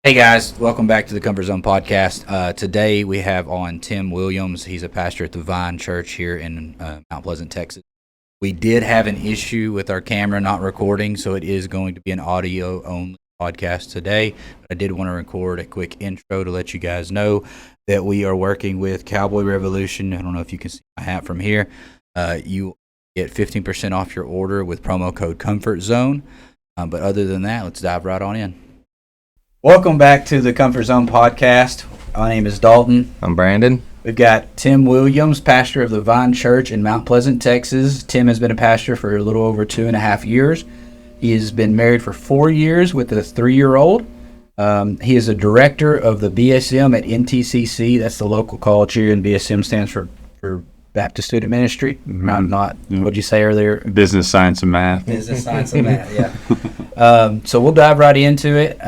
Hey guys, welcome back to the Comfort Zone podcast. Today we have on Tim Williams. He's a pastor at the Vine Church here in Mount Pleasant, Texas. We did have an issue with our camera not recording, so it is going to be an audio-only podcast today. But I did want to record a quick intro to let you guys know that we are working with Cowboy Revolution. I don't know if you can see my hat from here. You get 15% off your order with promo code Comfort Zone. But other than that, let's dive right on in. Welcome back to the Comfort Zone podcast. My name is Dalton. I'm Brandon. We've got Tim Williams, pastor of the Vine Church in Mount Pleasant, Texas. Tim has been a pastor for a little over 2.5 years. He has been married for 4 years with a 3-year-old. He is a director of the BSM at NTCC. That's the local college here, and BSM stands for Baptist Student Ministry. Not what'd you say earlier? Business, science, and math. Business, science, and math, yeah. So we'll dive right into it.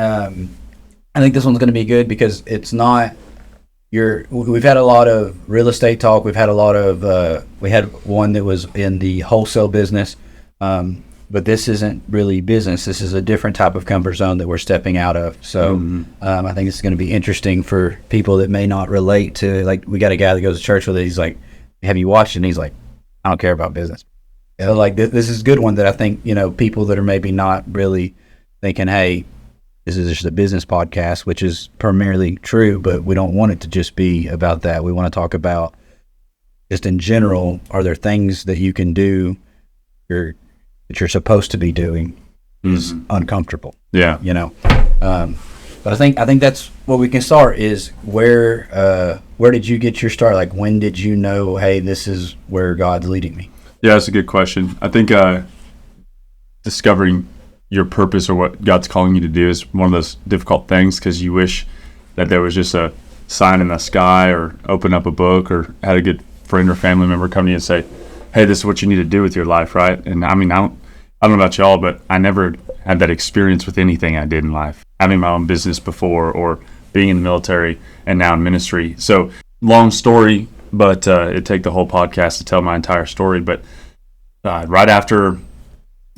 I think this one's going to be good because it's not we've had a lot of real estate talk. We've had a lot of we had one that was in the wholesale business, but this isn't really business. This is a different type of comfort zone that we're stepping out of. So I think it's going to be interesting for people that may not relate to, like, we got a guy that goes to church with it. He's like, have you watched it? And he's like, I don't care about business. Like this is a good one that I think, people that are maybe not really thinking, hey, this is just a business podcast, which is primarily true, but we don't want it to just be about that. We want to talk about just in general, are there things that you can do that you're supposed to be doing is uncomfortable. Yeah. But I think that's what we can start is where did you get your start? Like, when did you know, hey, this is where God's leading me? Yeah, that's a good question. I think discovering your purpose or what God's calling you to do is one of those difficult things because you wish that there was just a sign in the sky or open up a book or had a good friend or family member come to you and say, hey, this is what you need to do with your life, right? And I mean, I don't know about y'all, but I never had that experience with anything I did in life, having my own business before or being in the military and now in ministry. So long story, but it'd take the whole podcast to tell my entire story. But right after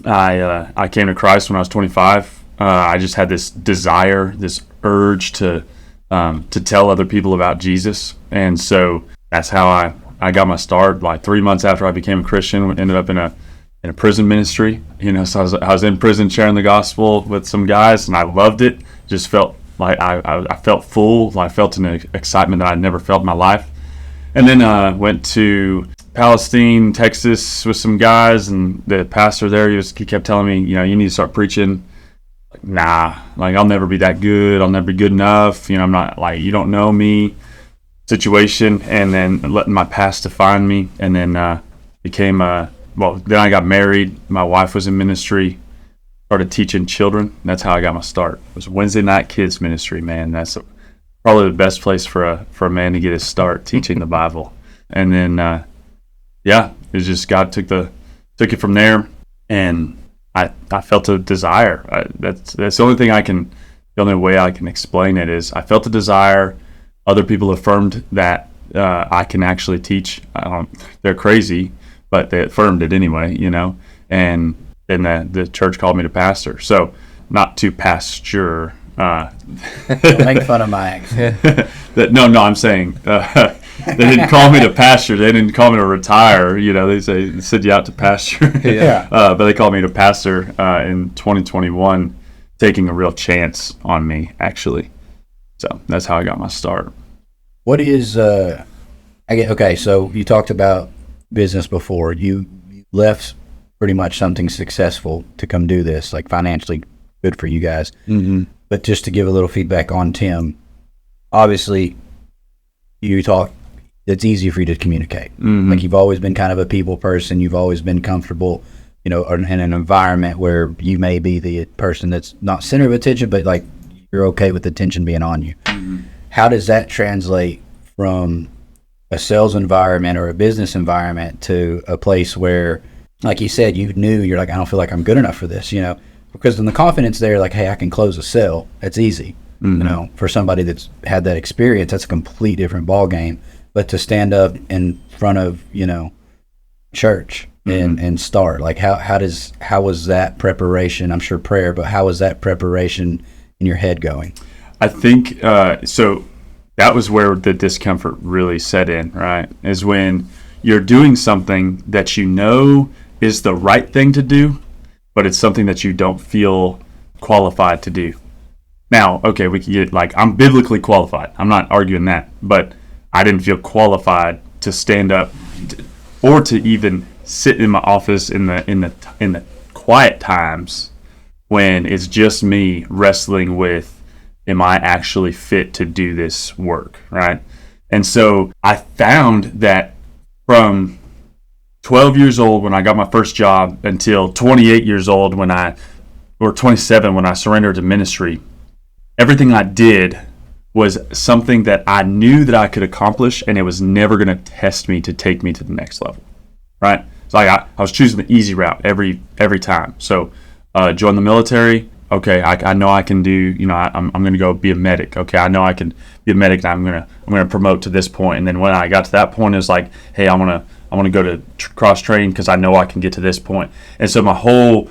I came to Christ when I was 25. I just had this desire, this urge to tell other people about Jesus, and so that's how I got my start. Like 3 months after I became a Christian, ended up in a prison ministry. So I was in prison sharing the gospel with some guys, and I loved it. Just felt like I felt full. I felt an excitement that I'd never felt in my life. And then went to Palestine, Texas with some guys, and the pastor there, he kept telling me, you need to start preaching. Like, nah, like I'll never be that good. I'll never be good enough. I'm not, like, you don't know me situation. And then letting my past define me. And then then I got married. My wife was in ministry, started teaching children. That's how I got my start. It was Wednesday night kids ministry, man. That's probably the best place for a man to get his start, teaching the Bible. And then it's just God took it from there, and I felt a desire. That's the only thing the only way I can explain it is I felt a desire. Other people affirmed that I can actually teach. They're crazy, but they affirmed it anyway, and then the church called me to pastor. So not to pasture. Don't make fun of my accent. No, I'm saying they didn't call me to pasture. They didn't call me to retire. They send you out to pasture. Yeah. But they called me to pastor in 2021, taking a real chance on me, actually. So that's how I got my start. What is okay? So you talked about business before. You left pretty much something successful to come do this, like financially good for you guys. Mm-hmm. But just to give a little feedback on Tim, obviously, it's easy for you to communicate. Mm-hmm. Like, you've always been kind of a people person. You've always been comfortable, in an environment where you may be the person that's not center of attention, but like you're okay with attention being on you. Mm-hmm. How does that translate from a sales environment or a business environment to a place where, like you said, you're like, I don't feel like I'm good enough for this, because then the confidence there, like, hey, I can close a sale. That's easy. Mm-hmm. For somebody that's had that experience, that's a complete different ball game. But to stand up in front of, church and start, like, how was that preparation? I'm sure prayer, but how was that preparation in your head going? I think so. That was where the discomfort really set in, right? Is when you're doing something that you know is the right thing to do, but it's something that you don't feel qualified to do. Now, okay, we can get like, I'm biblically qualified. I'm not arguing that, but I didn't feel qualified to stand up or to even sit in my office in the quiet times when it's just me wrestling with, am I actually fit to do this work, right? And so I found that from 12 years old when I got my first job until 28 years old or 27 when I surrendered to ministry, everything I did was something that I knew that I could accomplish, and it was never going to test me to take me to the next level, right? So I was choosing the easy route every time. So join the military. Okay, I know I can do. I'm going to go be a medic. Okay, I know I can be a medic, and I'm going to promote to this point. And then when I got to that point, it was like, hey, I want to go to cross train because I know I can get to this point. And so my whole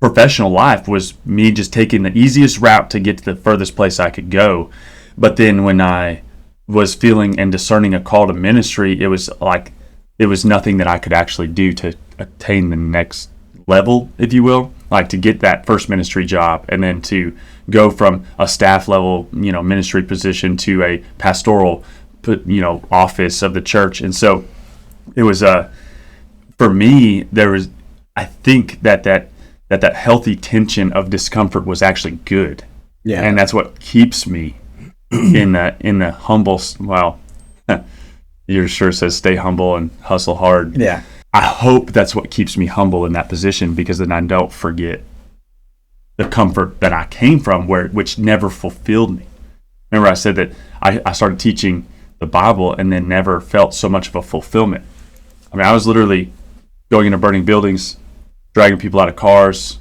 professional life was me just taking the easiest route to get to the furthest place I could go. But then when I was feeling and discerning a call to ministry, it was like it was nothing that I could actually do to attain the next level, if you will, like to get that first ministry job and then to go from a staff level, ministry position to a pastoral, office of the church. And so it was, for me, there was, I think that healthy tension of discomfort was actually good. Yeah. And that's what keeps me in the humble, well, your shirt says stay humble and hustle hard. Yeah. I hope that's what keeps me humble in that position, because then I don't forget the comfort that I came from, which never fulfilled me. Remember I said that I started teaching the Bible and then never felt so much of a fulfillment. I mean, I was literally going into burning buildings, dragging people out of cars,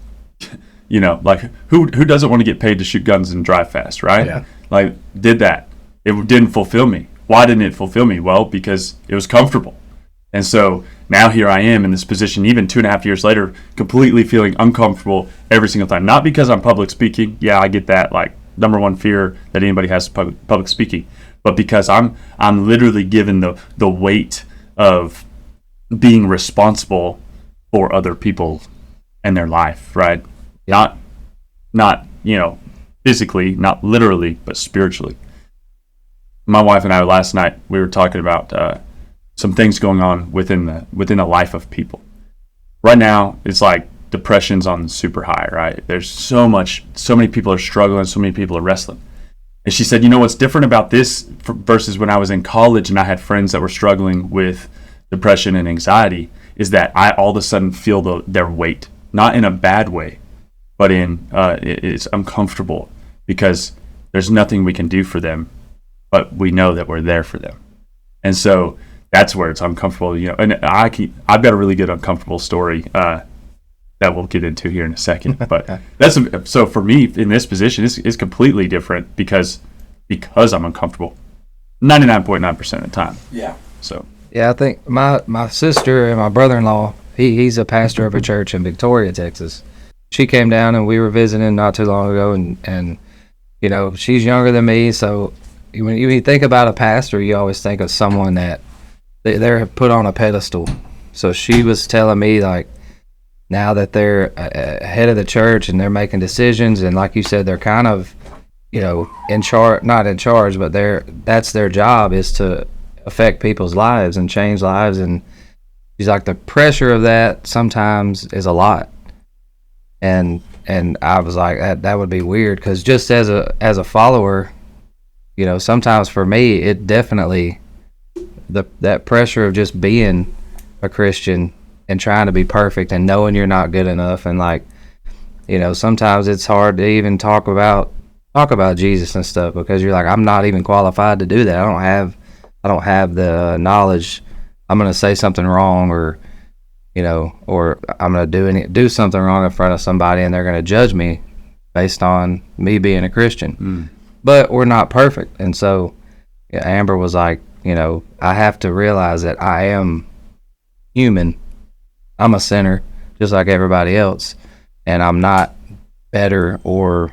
like who doesn't want to get paid to shoot guns and drive fast, right? Yeah. Like, did that. It didn't fulfill me. Why didn't it fulfill me? Well, because it was comfortable. And so now here I am in this position, even 2.5 years later, completely feeling uncomfortable every single time. Not because I'm public speaking. Yeah, I get that. Like, number one fear that anybody has is public speaking. But because I'm literally given the weight of being responsible for other people and their life, right? Not physically, not literally, but spiritually. My wife and I last night, we were talking about some things going on within the life of people. Right now, it's like depression's on super high, right? There's so many people are struggling, so many people are wrestling. And she said, what's different about this versus when I was in college and I had friends that were struggling with depression and anxiety is that I all of a sudden feel their weight, not in a bad way, but it's uncomfortable because there's nothing we can do for them, but we know that we're there for them. And so that's where it's uncomfortable, and I've got a really good uncomfortable story that we'll get into here in a second. But so for me in this position, it's completely different because I'm uncomfortable 99.9% of the time. Yeah. So. Yeah, I think my sister and my brother-in-law, he's a pastor of a church in Victoria, Texas. She came down and we were visiting not too long ago, and she's younger than me, so when you think about a pastor, you always think of someone that they're put on a pedestal. So she was telling me, like, now that they're head of the church and they're making decisions, and like you said, they're kind of, in charge, not in charge, but that's their job, is to affect people's lives and change lives. And she's like, the pressure of that sometimes is a lot. And I was like, that would be weird, because just as a follower, sometimes for me, it definitely, that pressure of just being a Christian and trying to be perfect and knowing you're not good enough, and like, sometimes it's hard to even talk about Jesus and stuff, because you're like, I'm not even qualified to do that. I don't have the knowledge. I'm going to say something wrong, or I'm going to do something wrong in front of somebody, and they're going to judge me based on me being a Christian. But we're not perfect. And so Amber was like, I have to realize that I am human. I'm a sinner just like everybody else, and I'm not better or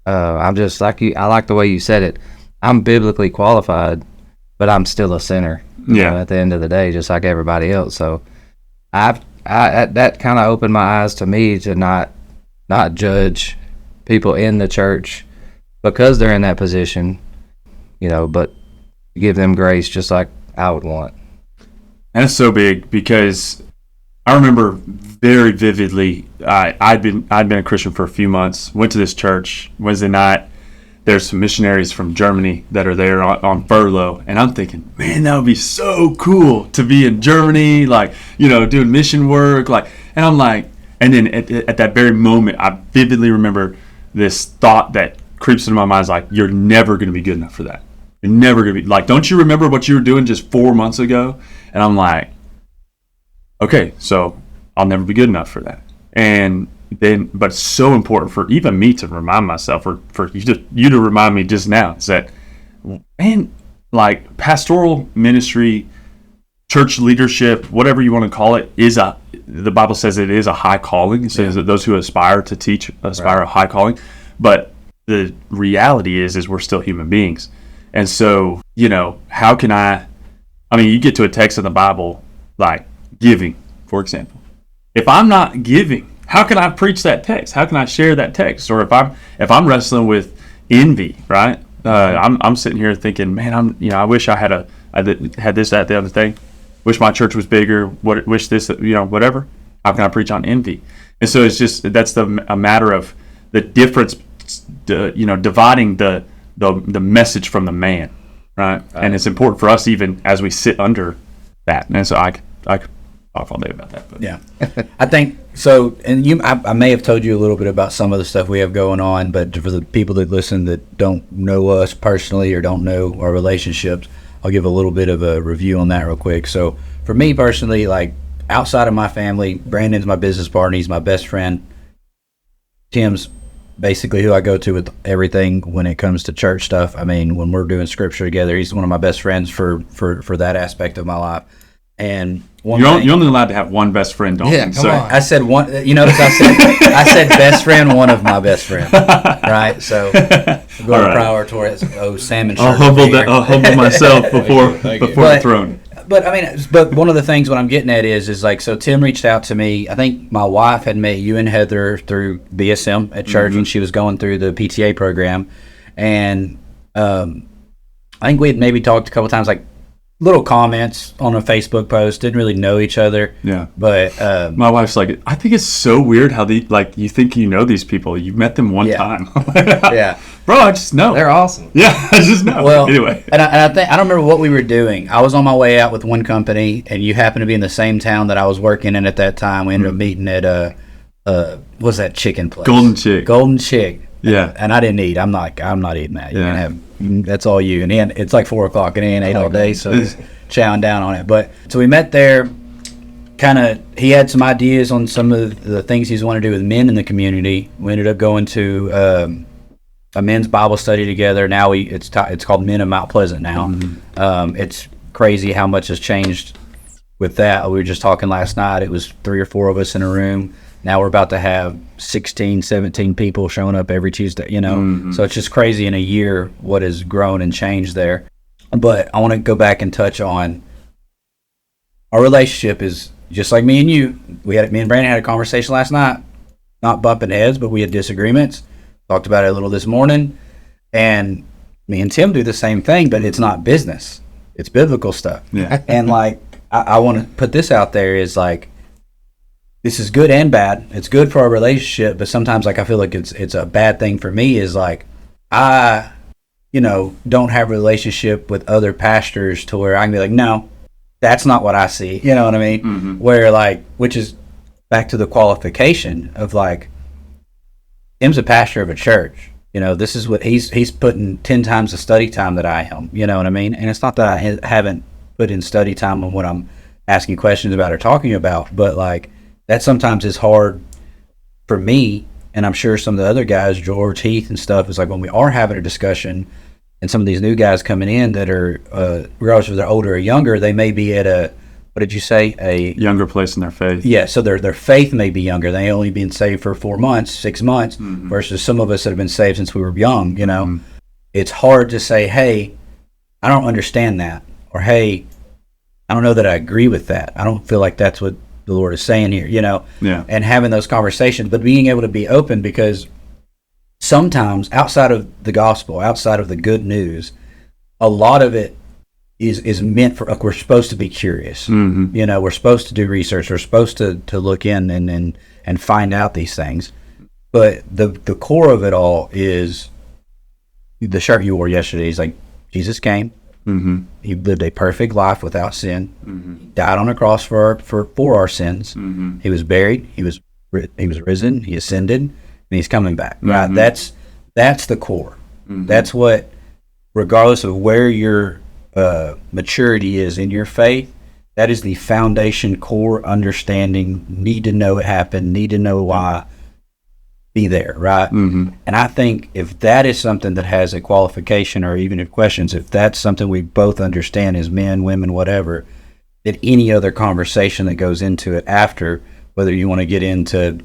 I'm just like you. I like the way you said it. I'm biblically qualified, but I'm still a sinner. At the end of the day, just like everybody else. So that kind of opened my eyes to me to not judge people in the church because they're in that position, but give them grace just like I would want. And it's so big because I remember very vividly. I'd been a Christian for a few months. Went to this church Wednesday night. There's some missionaries from Germany that are there on furlough, and I'm thinking, man, that would be so cool to be in Germany, like doing mission work, like. And I'm like, and then at that very moment, I vividly remember this thought that creeps into my mind is like, you're never going to be good enough for that. You're never going to be like, don't you remember what you were doing just 4 months ago? And I'm like, okay, so I'll never be good enough for that. And then, but it's so important for even me to remind myself, or for you to remind me just now, is that, man, like pastoral ministry, church leadership, whatever you want to call it, the Bible says it is a high calling. It says that those who aspire to teach aspire a high calling. But the reality is we're still human beings. And so, how can I mean, you get to a text in the Bible, like giving, for example. If I'm not giving, how can I preach that text? How can I share that text? Or if I'm wrestling with envy, right? I'm sitting here thinking, man, I wish I had this, that, the other thing. Wish my church was bigger. Wish this, whatever. How can I preach on envy? And so it's just that's a matter of the difference, dividing the message from the man, right? And it's important for us even as we sit under that. And so I could talk all day about that. But. Yeah, I think so. And I may have told you a little bit about some of the stuff we have going on, but for the people that listen that don't know us personally or don't know our relationships, I'll give a little bit of a review on that real quick. So for me personally, like outside of my family, Brandon's my business partner. He's my best friend. Tim's basically who I go to with everything when it comes to church stuff. I mean, when we're doing scripture together, he's one of my best friends for that aspect of my life. And you're only allowed to have one best friend, Dalton. Yeah, come on. I said one. You notice I said best friend, one of my best friends, right? So go to prior towards salmon. I'll humble myself before the throne. But I mean, but one of the things what I'm getting at is like, so Tim reached out to me. I think my wife had met you and Heather through BSM at church when she was going through the PTA program, and I think we had maybe talked a couple times, like little comments on a Facebook post. Didn't really know each other. Yeah. But my wife's like, I think it's so weird how you think you know these people. You've met them one time. Yeah. Bro, I just know. They're awesome. Yeah, I just know. Well, anyway. And I think I don't remember what we were doing. I was on my way out with one company, and you happened to be in the same town that I was working in at that time. We ended up meeting at what's that chicken place? Golden Chick. Yeah. And I didn't eat. I'm not eating that. You can have, that's all you. And then it's like 4 o'clock, and he ain't ate all day, so he's chowing down on it. But so we met there. He had some ideas on some of the things he's wanted to do with men in the community. We ended up going to a men's Bible study together. Now it's called Men of Mount Pleasant now. It's crazy how much has changed with that. We were just talking last night. It was 3 or 4 of us in a room. Now we're about to have 16, 17 people showing up every Tuesday, So it's just crazy in a year what has grown and changed there. But I want to go back and touch on our relationship is just like me and you. Me and Brandon had a conversation last night, not bumping heads, but we had disagreements. Talked about it a little this morning. And me and Tim do the same thing, but it's not business. It's biblical stuff. Yeah. And like, I want to put this out there is like, this is good and bad. It's good for our relationship, but sometimes like I feel like it's a bad thing for me is like I, don't have a relationship with other pastors to where I can be like, no, that's not what I see. You know what I mean? Mm-hmm. Where like, which is back to the qualification of like, Tim's a pastor of a church. This is what he's putting 10 times the study time that I am. You know what I mean? And it's not that I haven't put in study time on what I'm asking questions about or talking about, but like, that sometimes is hard for me, and I'm sure some of the other guys, George, Heath, and stuff, is like when we are having a discussion, and some of these new guys coming in that are, regardless if they're older or younger, they may be at a what did you say? A Younger place in their faith. yeah, so their faith may be younger. They only been saved for 4 months, 6 months, versus some of us that have been saved since we were young. You know, it's hard to say, "Hey, I don't understand that," or "Hey, I don't know that I agree with that. I don't feel like that's what the Lord is saying here." You know, Yeah. and having those conversations, but being able to be open, because sometimes outside of the gospel, outside of the good news, a lot of it is meant for, like, we're supposed to be curious. You know, we're supposed to do research. We're supposed to look in and find out these things. But the core of it all is the shirt you wore yesterday. Is like, Jesus came. He lived a perfect life without sin. He died on a cross for our sins. He was buried. He was risen. He ascended, and he's coming back. Right? That's the core. That's what, regardless of where your maturity is in your faith, that is the foundation, core understanding. Need to know it happened. Need to know why. Be there, right? And I think if that is something that has a qualification, or even if questions, if that's something we both understand as men, women, whatever, that any other conversation that goes into it after, whether you want to get into,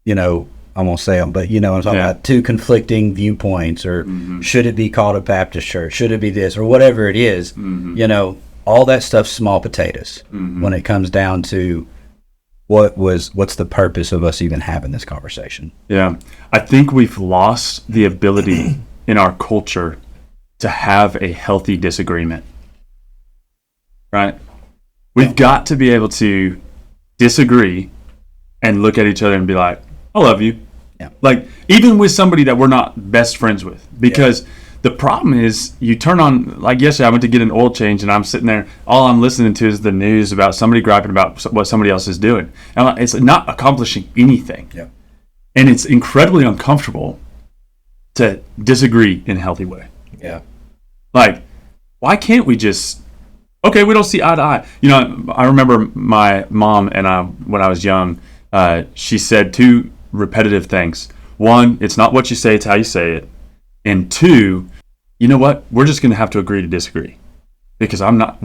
you know, I won't say them, but you know what I'm talking about, two conflicting viewpoints, or should it be called a Baptist church? Should it be this, or whatever it is? You know, all that stuff's small potatoes when it comes down to what's the purpose of us even having this conversation. Yeah. I think we've lost the ability in our culture to have a healthy disagreement. Right? We've got to be able to disagree and look at each other and be like, I love you. Yeah. Like, even with somebody that we're not best friends with. Because the problem is, you turn on, like yesterday I went to get an oil change, and I'm sitting there, all I'm listening to is the news about somebody griping about what somebody else is doing. And it's not accomplishing anything. Yeah. And it's incredibly uncomfortable to disagree in a healthy way. Yeah. Like, why can't we just, okay, we don't see eye to eye. You know, I remember my mom and I, when I was young, she said two repetitive things. One, it's not what you say, it's how you say it. And two, you know what? We're just going to have to agree to disagree, because I'm an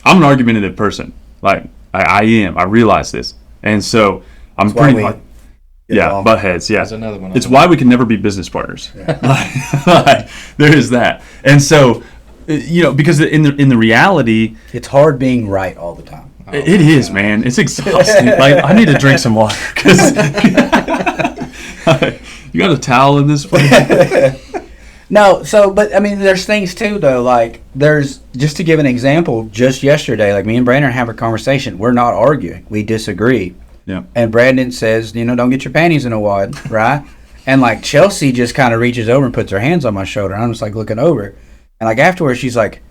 argumentative person. Like, I am. I realize this. And so I'm pretty much, butt heads. Yeah. There's another one. It's why we can never be business partners. Like, there is that. And so, you know, because in the reality, It's hard being right all the time. it is, man. It's exhausting. Like, I need to drink some water, because you got a towel in this place? No, so, but I mean, there's things too, though. Like, there's, just to give an example, just yesterday, like, me and Brandon have a conversation. We're not arguing. We disagree. Yeah. And Brandon says, you know, don't get your panties in a wad, right? And, like, Chelsea just kind of reaches over and puts her hands on my shoulder. And I'm just, like, looking over. And, like, afterwards, she's like,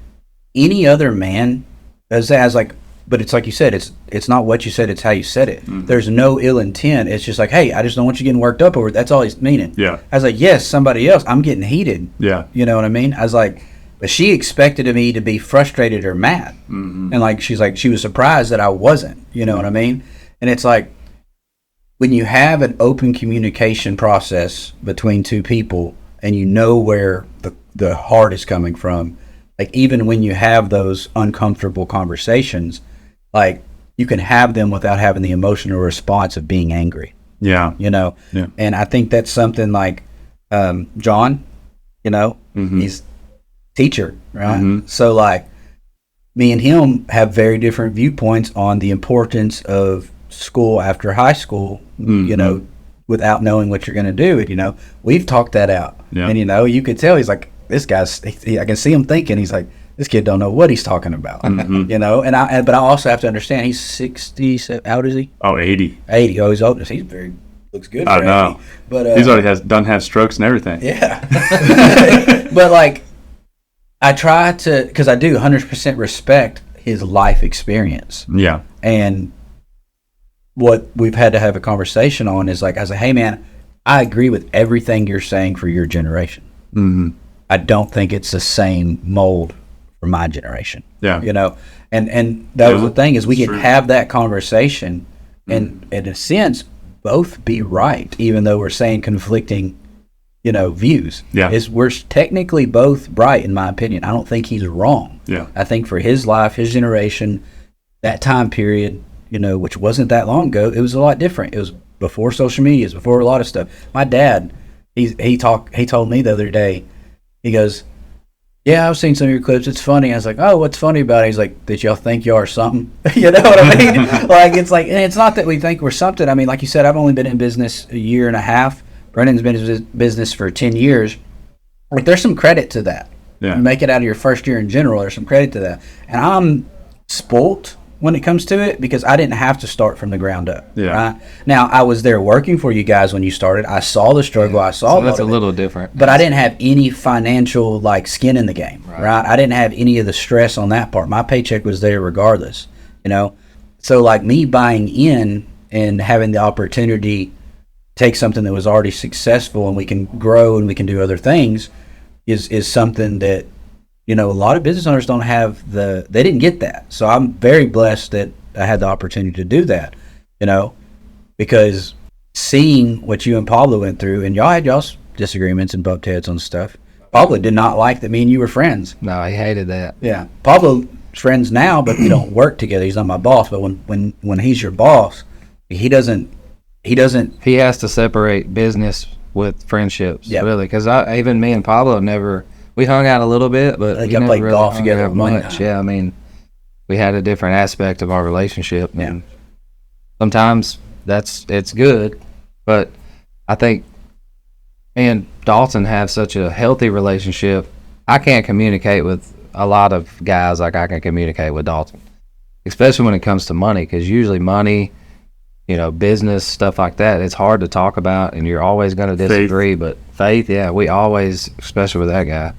any other man does that? I was like, but it's like you said, it's not what you said, it's how you said it. There's no ill intent. It's just like, hey, I just don't want you getting worked up over it. That's all he's meaning. Yeah. I was like, yes, somebody else. I'm getting heated. Yeah. You know what I mean? I was like, but she expected me to be frustrated or mad. And, like, she's like, she was surprised that I wasn't. You know what I mean? And it's like, when you have an open communication process between two people, and you know where the heart is coming from, like, even when you have those uncomfortable conversations, like, you can have them without having the emotional response of being angry. Yeah. You know? Yeah. And I think that's something like John, you know, he's teacher, right? So, like, me and him have very different viewpoints on the importance of school after high school, you know, without knowing what you're going to do. You know, we've talked that out. Yeah. And, you know, you could tell he's like, this guy's, I can see him thinking, he's like, this kid don't know what he's talking about, you know. And but I also have to understand, he's 60. How old is he? Oh, 80. 80. Oh, he's old. He's looks good. I For know. 80. But He's already done have strokes and everything. yeah. But, like, I try to, because I do 100% respect his life experience. Yeah. And what we've had to have a conversation on is, like, I was like, hey, man, I agree with everything you're saying for your generation. I don't think it's the same mold for my generation. Yeah. You know, and that was the thing, is we It's can true. have that conversation and, in a sense, both be right, even though we're saying conflicting, you know, views. Yeah. We're technically both right, in my opinion. I don't think he's wrong. Yeah. I think for his life, his generation, that time period, which wasn't that long ago, it was a lot different. It was before social media, it was before a lot of stuff. My dad, he told me the other day, he goes, yeah, I've seen some of your clips. It's funny. I was like, oh, what's funny about it? He's like, did y'all think y'all are something? You know what I mean? Like, it's like, and it's not that we think we're something. I mean, like you said, I've only been in business a year and a half. Brendan's been in business for 10 years. Like, there's some credit to that. Yeah. You make it out of your first year in general, there's some credit to that. And I'm spoilt when it comes to it because I didn't have to start from the ground up. Yeah. Right? Now, I was there working for you guys when you started. I saw the struggle. I saw So that's a little different. but I didn't have any financial like skin in the game, right? I didn't have any of the stress on that part. My paycheck was there regardless, So like me buying in and having the opportunity to take something that was already successful and we can grow and we can do other things is something that a lot of business owners don't have they didn't get that. So I'm very blessed that I had the opportunity to do that, because seeing what you and Pablo went through, and y'all had y'all's disagreements and bumped heads on stuff. Pablo did not like that me and you were friends. No, he hated that. Yeah. Pablo's friends now, but we don't work together. He's not my boss, but when he's your boss, he He has to separate business with friendships, Yep. really. Because even me and Pablo we hung out a little bit, but I think we I never played really golf hung together out one much. time. Yeah, I mean, we had a different aspect of our relationship. Yeah. And sometimes it's good, but I think me and Dalton have such a healthy relationship. I can't communicate with a lot of guys like I can communicate with Dalton, especially when it comes to money, because usually money, business, stuff like that, it's hard to talk about and you're always going to disagree. But faith, yeah, we always, especially with that guy,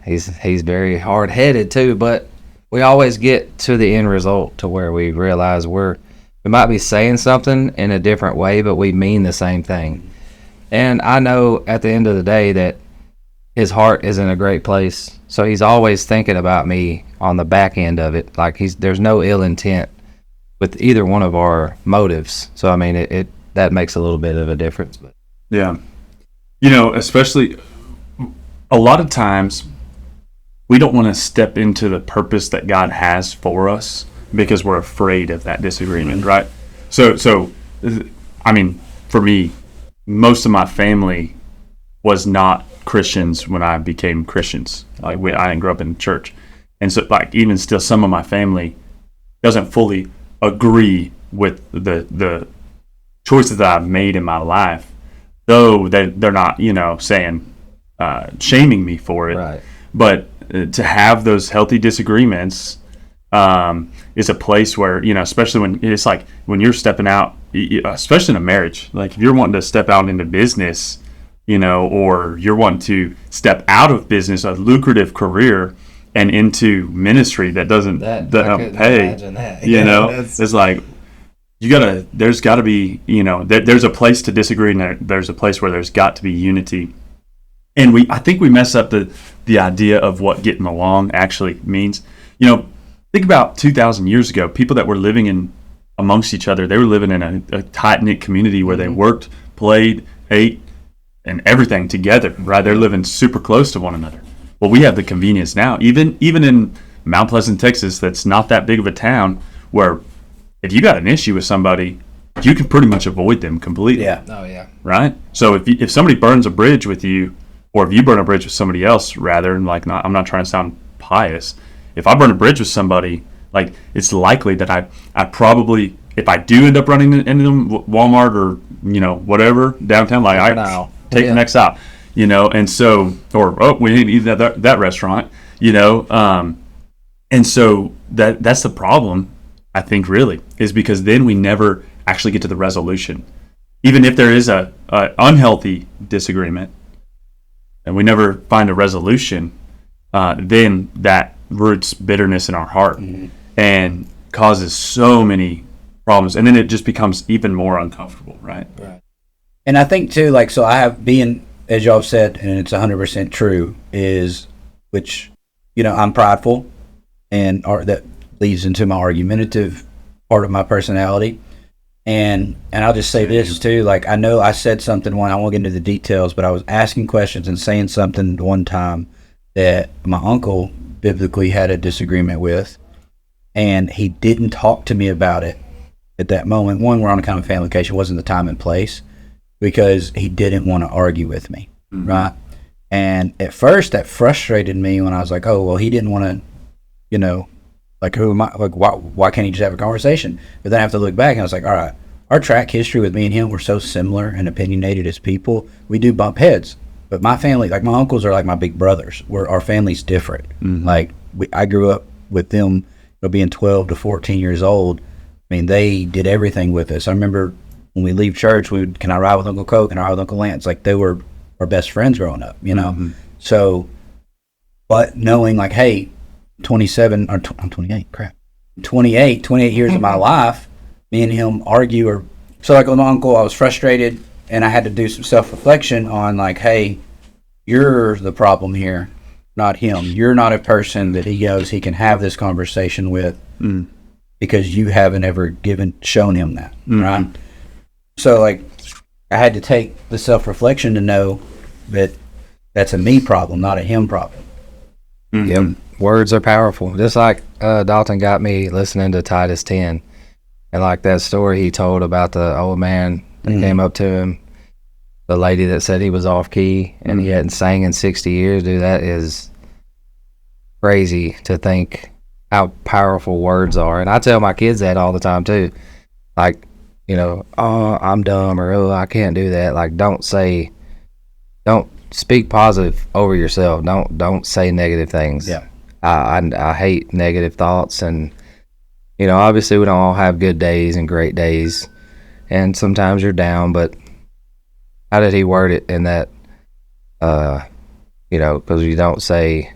he's very hard-headed too, but we always get to the end result to where we realize we might be saying something in a different way, but we mean the same thing. And I know at the end of the day that his heart is in a great place, so he's always thinking about me on the back end of it. Like there's no ill intent with either one of our motives. So I mean, that makes a little bit of a difference. But Yeah. Especially a lot of times we don't want to step into the purpose that God has for us because we're afraid of that disagreement, right? So I mean, for me, most of my family was not Christians when I became Christians. Like I didn't grow up in church. And so like even still some of my family doesn't fully agree with the choices that I've made in my life, though they're not, saying, shaming me for it. right, But to have those healthy disagreements is a place where, especially when it's like when you're stepping out, especially in a marriage, like if you're wanting to step out into business, or you're wanting to step out of business, a lucrative career, and into ministry that doesn't I couldn't pay, imagine that. it's like there's got to be, there's a place to disagree, and there's a place where there's got to be unity. And I think we mess up the idea of what getting along actually means. Think about 2,000 years ago, people that were living in amongst each other, they were living in a tight-knit community where they worked, played, ate, and everything together, right? They're living super close to one another. Well, we have the convenience now, even in Mount Pleasant, Texas, that's not that big of a town, where if you got an issue with somebody, you can pretty much avoid them completely. Yeah. Oh yeah. Right? So if somebody burns a bridge with you, or if you burn a bridge with somebody else, rather, and I'm not trying to sound pious, if I burn a bridge with somebody, like it's likely that I probably, if I do end up running into them, Walmart or whatever downtown, like I take the next stop, and so, or we need to eat at that restaurant, and so that's the problem, I think, really, is because then we never actually get to the resolution, even if there is a unhealthy disagreement, and we never find a resolution, then that roots bitterness in our heart and causes so many problems, and then it just becomes even more uncomfortable, right? And I think too, like, so I have being, as y'all have said, and it's 100% true, is which, I'm prideful, and that leads into my argumentative part of my personality. And I'll just say this too, like, I know I said something I won't get into the details, but I was asking questions and saying something one time that my uncle biblically had a disagreement with. and he didn't talk to me about it at that moment. One, we're on a kind of family vacation, wasn't the time and place, because he didn't want to argue with me, right? And at first, that frustrated me when I was like, oh, well, he didn't want to, you know, like, who am I? Like, why can't he just have a conversation? But then I have to look back, and I was like, all right, our track history with me and him, we're so similar and opinionated as people. We do bump heads. But my family, like my uncles are like my big brothers. Our family's different. Like, I grew up with them, you know, being 12 to 14 years old. I mean, they did everything with us. I remember when we leave church, can I ride with Uncle Coke? Can I ride with Uncle Lance? Like, they were our best friends growing up, you know? So, but knowing like, hey, 27, or I'm 28, crap. 28 years of my life, me and him argue. So like with my uncle, I was frustrated, and I had to do some self-reflection on like, hey, you're the problem here, not him. You're not a person that he goes, he can have this conversation with because you haven't ever shown him that, right? So like, I had to take the self-reflection to know that that's a me problem, not a him problem. Yep. Words are powerful. Just like Dalton got me listening to Titus 10. And like that story he told about the old man that came up to him, the lady that said he was off key and he hadn't sang in 60 years. Dude, that is crazy to think how powerful words are. And I tell my kids that all the time too. Like, you know, oh, I'm dumb, or oh, I can't do that. Like, don't speak positive over yourself. Don't say negative things. Yeah. I hate negative thoughts, and you know, obviously we don't all have good days and great days, and sometimes you're down. But how did he word it in that? You know, because you don't say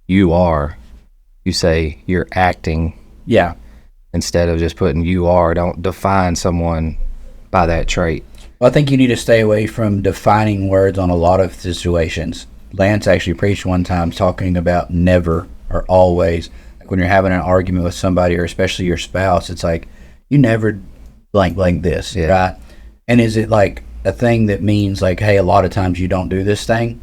you are, you say you're acting. Yeah. Instead of just putting you are. Don't define someone by that trait. Well, I think you need to stay away from defining words on a lot of situations. Lance actually preached one time talking about never or always. Like when you're having an argument with somebody, or especially your spouse, it's like, you never blank this, right? And is it like a thing that means like, hey, a lot of times you don't do this thing?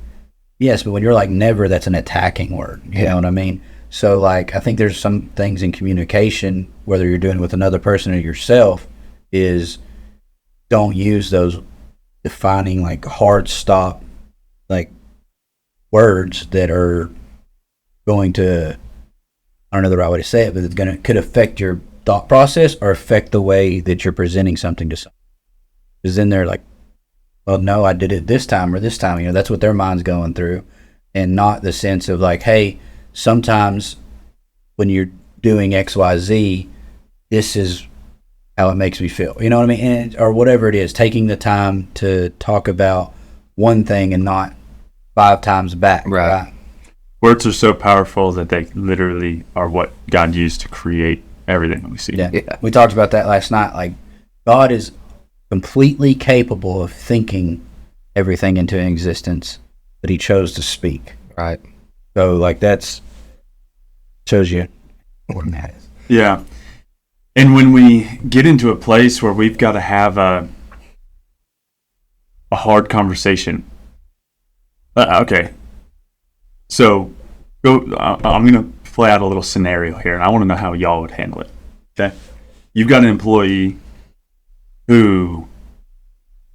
Yes, but when you're like never, that's an attacking word. You know what I mean? So like, I think there's some things in communication, whether you're doing it with another person or yourself, is don't use those defining like hard stop like words that are going to, I don't know the right way to say it, but it's could affect your thought process or affect the way that you're presenting something to someone. Because then they're like, well, no, I did it this time or this time. You know, that's what their mind's going through, and not the sense of like, hey, sometimes when you're doing XYZ, this is how it makes me feel. You know what I mean? Or whatever it is, taking the time to talk about one thing and not 5 times back. Right. Words are so powerful that they literally are what God used to create everything that we see. Yeah. We talked about that last night. Like, God is completely capable of thinking everything into existence, but he chose to speak. Right. So like, that's shows you what that is. Yeah. And when we get into a place where we've got to have a hard conversation, okay. So I'm going to play out a little scenario here, and I want to know how y'all would handle it. Okay. You've got an employee who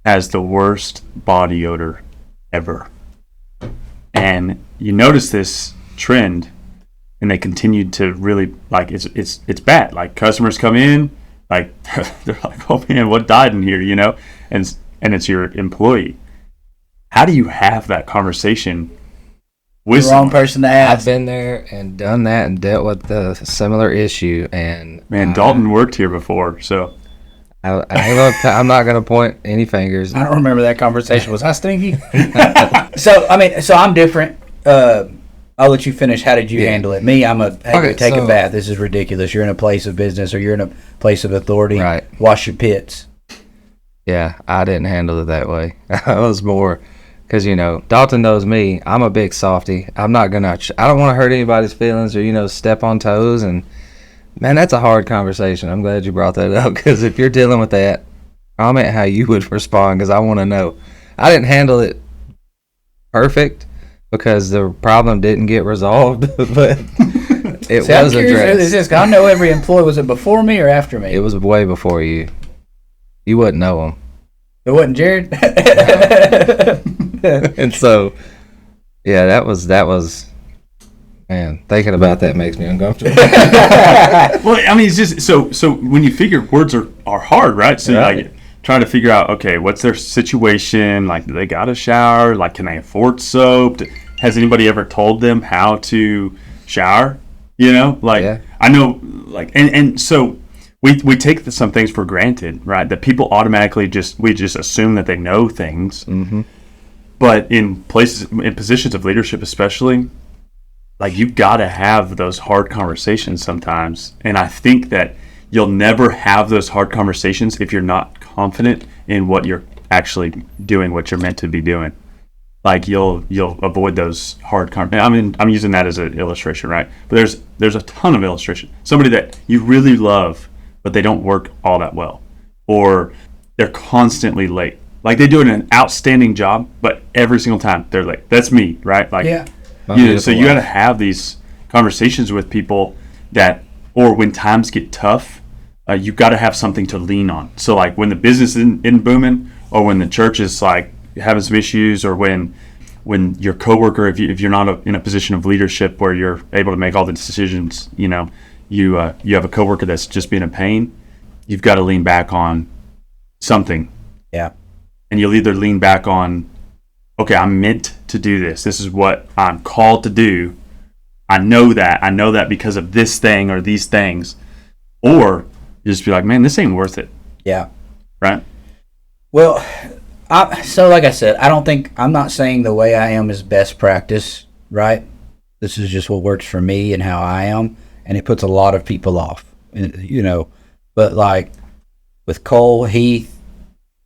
has the worst body odor ever. And you notice this trend, and they continue to really, like, it's bad. Like, customers come in, like, they're like, oh man, what died in here, you know? And it's your employee. How do you have that conversation with the wrong person to ask? I've been there and done that and dealt with the similar issue. And man, Dalton worked here before, so I'm not going to point any fingers. I don't remember that conversation. Was I stinky? So I'm different. I'll let you finish. How did you handle it? Me, take a bath. This is ridiculous. You're in a place of business, or you're in a place of authority. Right. Wash your pits. Yeah, I didn't handle it that way. I was more, because, you know, Dalton knows me. I'm a big softy. I don't want to hurt anybody's feelings or, you know, step on toes. And, man, that's a hard conversation. I'm glad you brought that up, because if you're dealing with that, comment how you would respond, because I want to know. I didn't handle it perfect, because the problem didn't get resolved, but It See, I'm was curious, addressed. is this, 'cause I know every employee. Was it before me or after me? It was way before you. You wouldn't know him. It wasn't Jared. And so, yeah, that was. Man, thinking about that makes me uncomfortable. Well, I mean, it's just so when you figure words are hard, right? So Right. like trying to figure out, okay, what's their situation? Like, do they got a shower? Like, can they afford soap? Has anybody ever told them how to shower? You know, like Yeah. I know, like, and so we take some things for granted, right? That people automatically we just assume that they know things. Mm-hmm. But in positions of leadership, especially, like, you've got to have those hard conversations sometimes. And I think that you'll never have those hard conversations if you're not confident in what you're actually doing, what you're meant to be doing. Like, you'll avoid those hard I mean, I'm using that as an illustration, right? But there's a ton of illustration. Somebody that you really love, but they don't work all that well, or they're constantly late. Like, they do an outstanding job, but every single time they're late. That's me, right? Like, Yeah. so you got to have these conversations with people or when times get tough, you've got to have something to lean on. So, like, when the business isn't booming, or when the church is like having some issues, or when your coworker, if you're not in a position of leadership where you're able to make all the decisions, you have a coworker that's just being a pain, you've got to lean back on something. Yeah. And you'll either lean back on, okay, I'm meant to do this. This is what I'm called to do. I know that because of this thing or these things. Or you just be like, man, this ain't worth it. Yeah. Right? Well, so like I said, I'm not saying the way I am is best practice, right? This is just what works for me and how I am. And it puts a lot of people off, but like with Cole, Heath,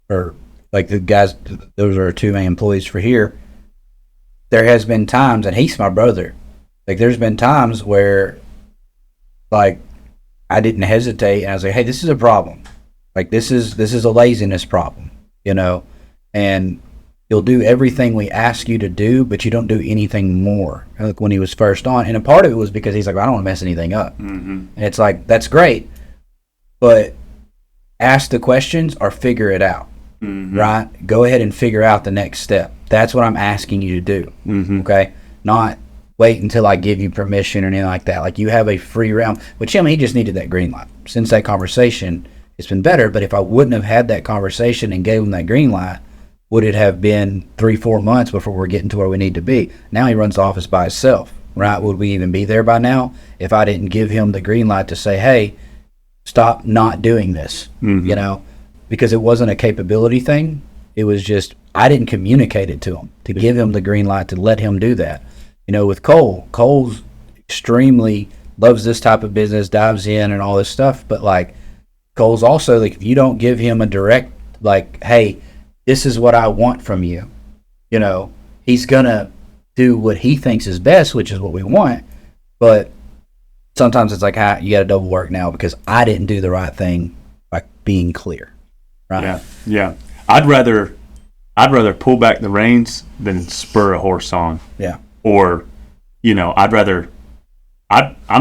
or like the guys, those are our two main employees for here. There has been times, and Heath's my brother. Like, there's been times where, like, I didn't hesitate, and I was like, "Hey, this is a problem. Like, this is a laziness problem, and you'll do everything we ask you to do, but you don't do anything more." Like when he was first on, and a part of it was because he's like, "I don't want to mess anything up," and it's like, that's great, but ask the questions or figure it out. Right? Go ahead and figure out the next step. That's what I'm asking you to do. Okay? Not wait until I give you permission or anything like that. Like, you have a free round. With him, he just needed that green light. Since that conversation, it's been better. But if I wouldn't have had that conversation and gave him that green light, would it have been 3-4 months before we're getting to where we need to be? Now he runs the office by himself. Right? Would we even be there by now if I didn't give him the green light to say, hey, stop not doing this? Because it wasn't a capability thing. It was just, I didn't communicate it to him to give him the green light to let him do that. With Cole's extremely loves this type of business, dives in and all this stuff. But like, Cole's also like, if you don't give him a direct, like, hey, this is what I want from you, he's gonna do what he thinks is best, which is what we want. But sometimes it's like, you got to double work now because I didn't do the right thing by being clear. Right. Yeah. I'd rather pull back the reins than spur a horse on. Yeah. Or, I'm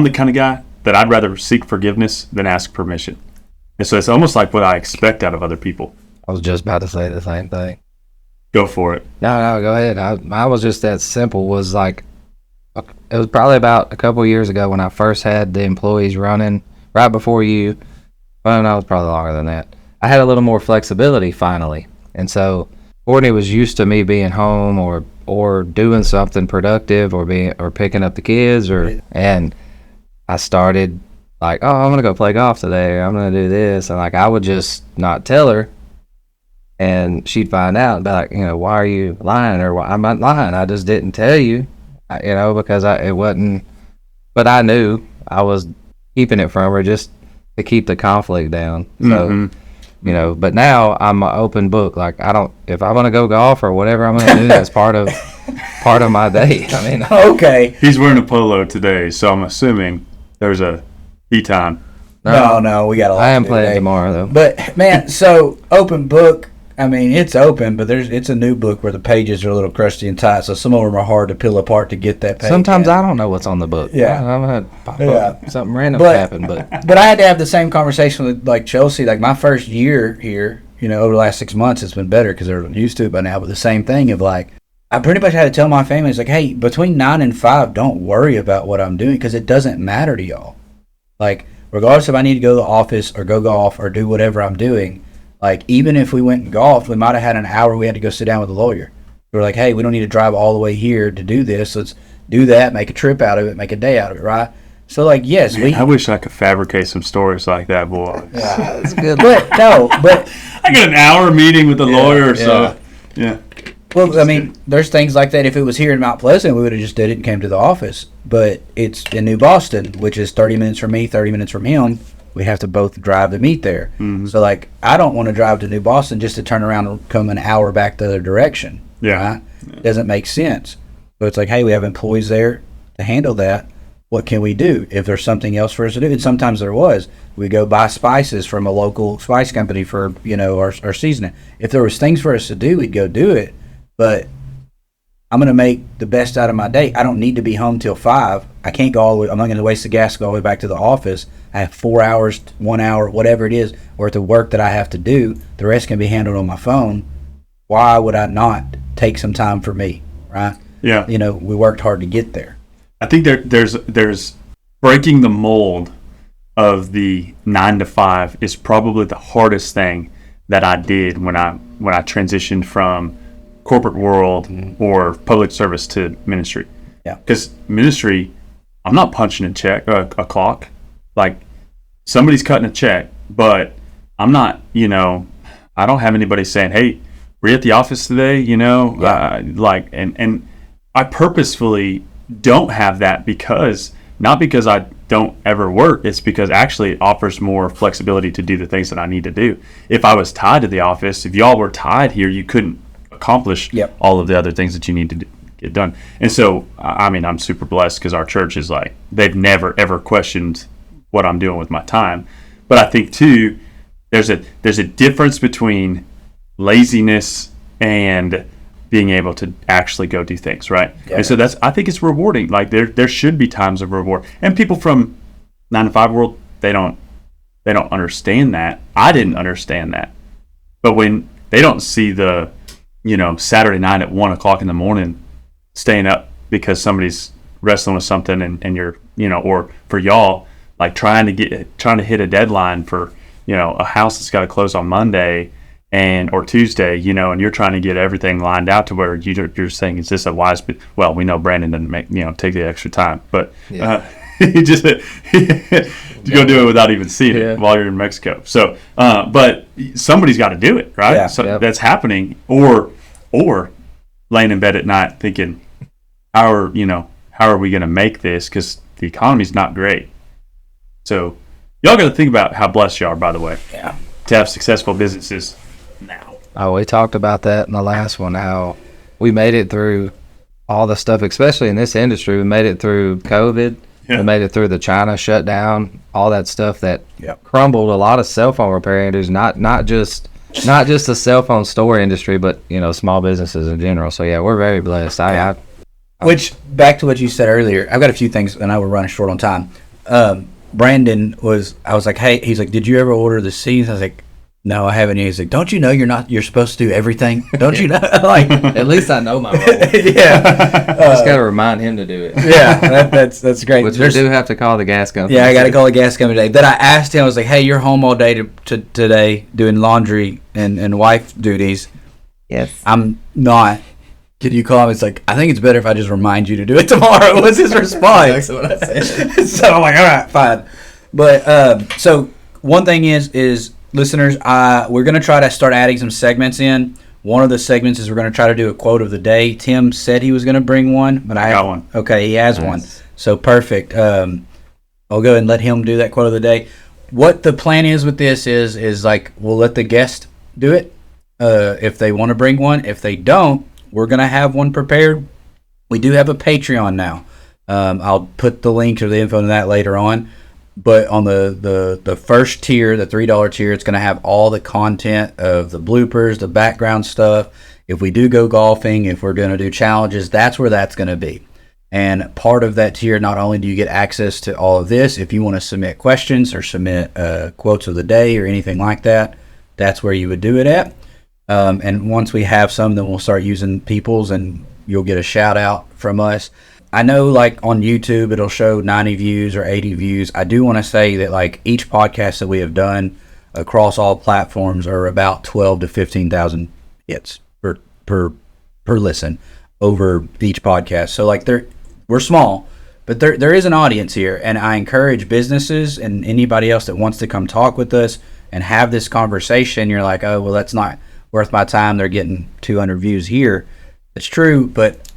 the kind of guy that I'd rather seek forgiveness than ask permission. And so it's almost like what I expect out of other people. I was just about to say the same thing. Go for it. No, go ahead. I was just that simple. Was like, it was probably about a couple of years ago when I first had the employees running right before you. Well, no, it was probably longer than that. I had a little more flexibility finally. And so Courtney was used to me being home or doing something productive or picking up the kids and I started like, oh, I'm going to go play golf today. I'm going to do this. And like, I would just not tell her and she'd find out and be like, why are you lying? Or I'm not lying. I just didn't tell you, because it wasn't, but I knew I was keeping it from her just to keep the conflict down. So, but now I'm an open book. Like, if I want to go golf or whatever I'm going to do, that's part of my day. I mean, okay. He's wearing a polo today, so I'm assuming there's a tea time. No, we got a lot I am to do playing today. tomorrow though. But man, so open book, I mean, it's open, but it's a new book where the pages are a little crusty and tight, so some of them are hard to peel apart to get that page. Sometimes I don't know what's on the book. Yeah. I've had pop Yeah. up, something random But- happen, but But I had to have the same conversation with like Chelsea. Like my first year here, over the last 6 months, it's been better because they're used to it by now. But the same thing of like, I pretty much had to tell my family, it's like, hey, between 9 and 5, don't worry about what I'm doing because it doesn't matter to y'all. Like, regardless if I need to go to the office or go golf or do whatever I'm doing, like even if we went and golfed, we might have had an hour we had to go sit down with a lawyer. We're like, hey, we don't need to drive all the way here to do this. Let's do that, make a trip out of it, make a day out of it, right? So like, yes, I wish I could fabricate some stories like that, boy. that's good. but no, but I got an hour meeting with the lawyer, so yeah. well, I mean, there's things like that. If it was here in Mount Pleasant, we would have just did it and came to the office. But it's in New Boston, which is 30 minutes from me, 30 minutes from him. We have to both drive to meet there. So like, I don't want to drive to New Boston just to turn around and come an hour back the other direction. Yeah. Right? It doesn't make sense. So it's like, hey, we have employees there to handle that. What can we do? If there's something else for us to do, and sometimes there was, we go buy spices from a local spice company for our seasoning. If there was things for us to do, we'd go do it. But I'm going to make the best out of my day. I don't need to be home till 5. I can't go all the way. I'm not going to waste the gas to go all the way back to the office. I have 4 hours, 1 hour, whatever it is, worth of work that I have to do. The rest can be handled on my phone. Why would I not take some time for me, right? Yeah. We worked hard to get there. I think there's breaking the mold of the 9 to 5 is probably the hardest thing that I did when I transitioned from corporate world or public service to ministry. Yeah. Because ministry, I'm not punching a clock. Like somebody's cutting a check, but I'm not. I don't have anybody saying, "Hey, we're at the office today." And I purposefully don't have that because not because I don't ever work. It's because actually it offers more flexibility to do the things that I need to do. If I was tied to the office, if y'all were tied here, you couldn't accomplish all of the other things that you need to get done. And so, I mean, I'm super blessed because our church is like, they've never ever questioned what I'm doing with my time. But I think too, there's a difference between laziness and being able to actually go do things, right? Yeah. And so I think it's rewarding. Like there should be times of reward. And people from 9 to 5 world, they don't understand that. I didn't understand that. But when they don't see the, Saturday night at 1 o'clock in the morning, staying up because somebody's wrestling with something and you're, or for y'all, like trying to hit a deadline for, a house that's got to close on Monday or Tuesday, and you're trying to get everything lined out to where you're saying, is this a wise? Well, we know Brandon doesn't take the extra time, but you just you go do it without even seeing it while you're in Mexico. So, but somebody's got to do it, right? Yeah. So that's happening, or laying in bed at night thinking, how are we going to make this? Because the economy's not great. So, y'all got to think about how blessed you are, by the way, to have successful businesses now. Oh, we talked about that in the last one, how we made it through all the stuff, especially in this industry. We made it through COVID. Yeah. We made it through the China shutdown, all that stuff that crumbled a lot of cell phone repair industries, not just the cell phone store industry, but, small businesses in general. So, yeah, we're very blessed. Which, back to what you said earlier, I've got a few things, and I we're running short on time. Brandon I was like, hey, he's like, did you ever order the seeds? I was like, no, I haven't. He's like, don't you know you're supposed to do everything? Don't you know? Like, At least I know my role. yeah. Just got to remind him to do it. Yeah, that's great. Which we do have to call the gas company. Yeah, I got to call the gas company today. Then I asked him, I was like, hey, you're home all day today doing laundry and wife duties. Yes. I'm not. Can you call him? It's like, I think it's better if I just remind you to do it tomorrow. Was his response. That's what I said. So I'm like, all right, fine. But so one thing is listeners, we're going to try to start adding some segments in. One of the segments is we're going to try to do a quote of the day. Tim said he was going to bring one, but I got one. Okay, he has one. Nice. So perfect. I'll go ahead and let him do that quote of the day. What the plan is with this is like we'll let the guest do it if they want to bring one. If they don't, we're going to have one prepared. We do have a Patreon now. I'll put the link or the info to that later on. but on the first tier, the $3 tier, it's going to have all the content of the bloopers, the background stuff. If we do go golfing, if we're going to do challenges, that's where that's going to be. And part of that tier, not only do you get access to all of this, if you want to submit questions or submit quotes of the day or anything like that, that's where you would do it at. And once we have some, then we'll start using people's, and you'll get a shout out from us. I know, like on YouTube, it'll show 90 views or 80 views. I do want to say that like each podcast that we have done across all platforms are about 12 to 15,000 hits per listen over each podcast. So like we're small, but there is an audience here, and I encourage businesses and anybody else that wants to come talk with us and have this conversation. You're like, oh well, that's not worth my time. They're getting 200 views here. It's true, but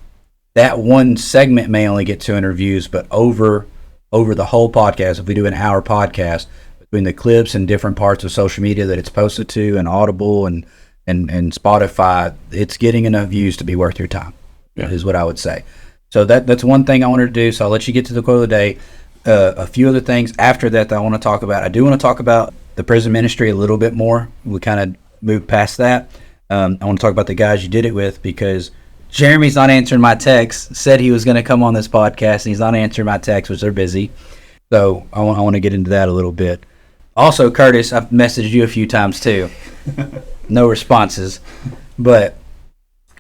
that one segment may only get 200 views, but over the whole podcast, if we do an hour podcast, between the clips and different parts of social media that it's posted to, and Audible and Spotify, it's getting enough views to be worth your time. Yeah. Is what I would say. So that's one thing I wanted to do. So I'll let you get to the quote of the day. A few other things after that I want to talk about. I do want to talk about the prison ministry a little bit more. We kind of moved past that. I want to talk about the guys you did it with, because Jeremy's not answering my texts. Said he was going to come on this podcast, and he's not answering my texts, which they're busy. So I want to get into that a little bit. Also, Curtis, I've messaged you a few times too. No responses. But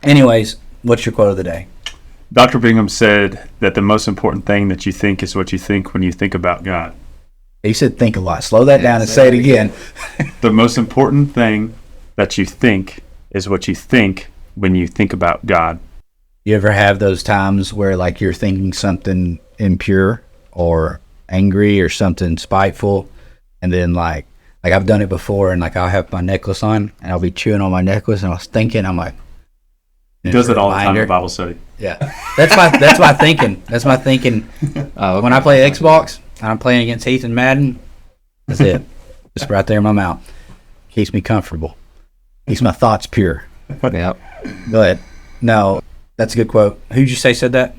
anyways, what's your quote of the day? Dr. Bingham said that the most important thing that you think is what you think when you think about God. He said think a lot. Slow that down and say it again. The most important thing that you think is what you think when you think about God. You ever have those times where like you're thinking something impure or angry or something spiteful, and then like I've done it before, and like I'll have my necklace on and I'll be chewing on my necklace, and I was thinking, I'm like, he does it all the time in Bible study. Yeah, that's my thinking. That's my thinking. When I play Xbox and I'm playing against Heath and Madden, that's it. Just right there in my mouth. Keeps me comfortable. Keeps my thoughts pure. Yep. Go ahead. No, that's a good quote. Who'd you say said that?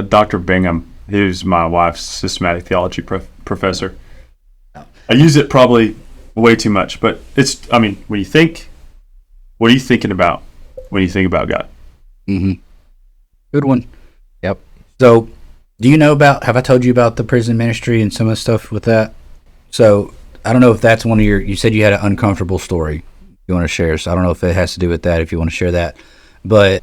Dr. Bingham, who's my wife's systematic theology professor. I use it probably way too much, but when you think, what are you thinking about when you think about God? Mm-hmm. Good one. Yep. So, do you know have I told you about the prison ministry and some of the stuff with that? So, I don't know if that's one of you said you had an uncomfortable story you want to share. So, I don't know if it has to do with that, if you want to share that. But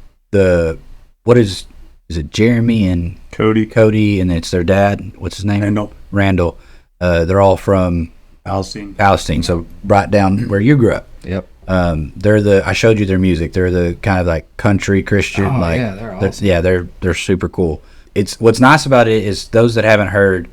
what is it Jeremy and Cody, and it's their dad. What's his name? Randall. They're all from Palestine. So, right down where you grew up. Yep. I showed you their music. They're the kind of like country Christian. Oh, like, yeah, they're awesome. They're super cool. It's what's nice about it is those that haven't heard,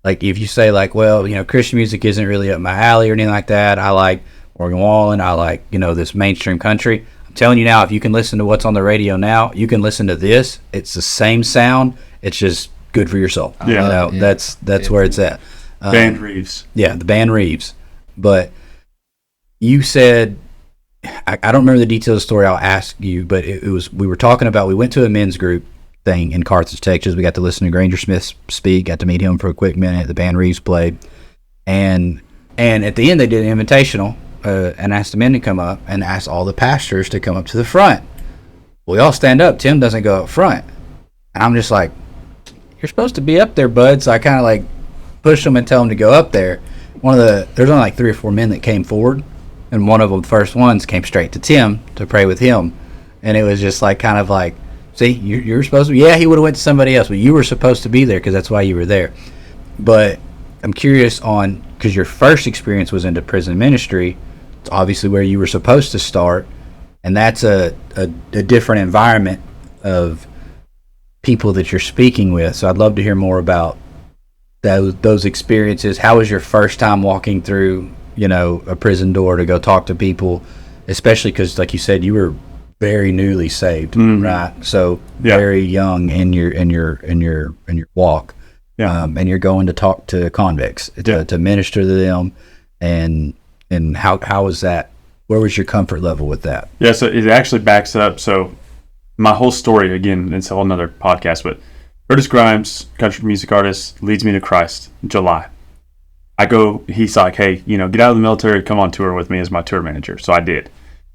like if you say like, well, Christian music isn't really up my alley or anything like that. I like Morgan Wallen. I like, this mainstream country. I'm telling you now, if you can listen to what's on the radio now, you can listen to this. It's the same sound. It's just good for your soul. Yeah. That's where it's at. Band Reeves. Yeah, the band Reeves. But you said, I don't remember the details of the story. I'll ask you, but it was, we went to a men's group thing in Carthage, Texas. We got to listen to Granger Smith speak, got to meet him for a quick minute. The band Reeves played. And at the end, they did an invitational and asked the men to come up and asked all the pastors to come up to the front. We all stand up. Tim doesn't go up front. And I'm just like, you're supposed to be up there, bud. So I kind of like push them and tell them to go up there. There's only like 3 or 4 men that came forward. And one of them, the first ones, came straight to Tim to pray with him. And it was just like, kind of like, see, you're supposed to, yeah, he would have went to somebody else, but you were supposed to be there because that's why you were there. But I'm curious because your first experience was into prison ministry. It's obviously where you were supposed to start. And that's a different environment of people that you're speaking with. So I'd love to hear more about those experiences. How was your first time walking through a prison door to go talk to people, especially because, like you said, you were very newly saved, right? So very young in your walk, and you're going to talk to convicts to minister to them, and how was that? Where was your comfort level with that? Yeah, so it actually backs up. So my whole story, again, it's a whole nother podcast, but Curtis Grimes, country music artist, leads me to Christ in July. he's like, hey, get out of the military, come on tour with me as my tour manager. So I did.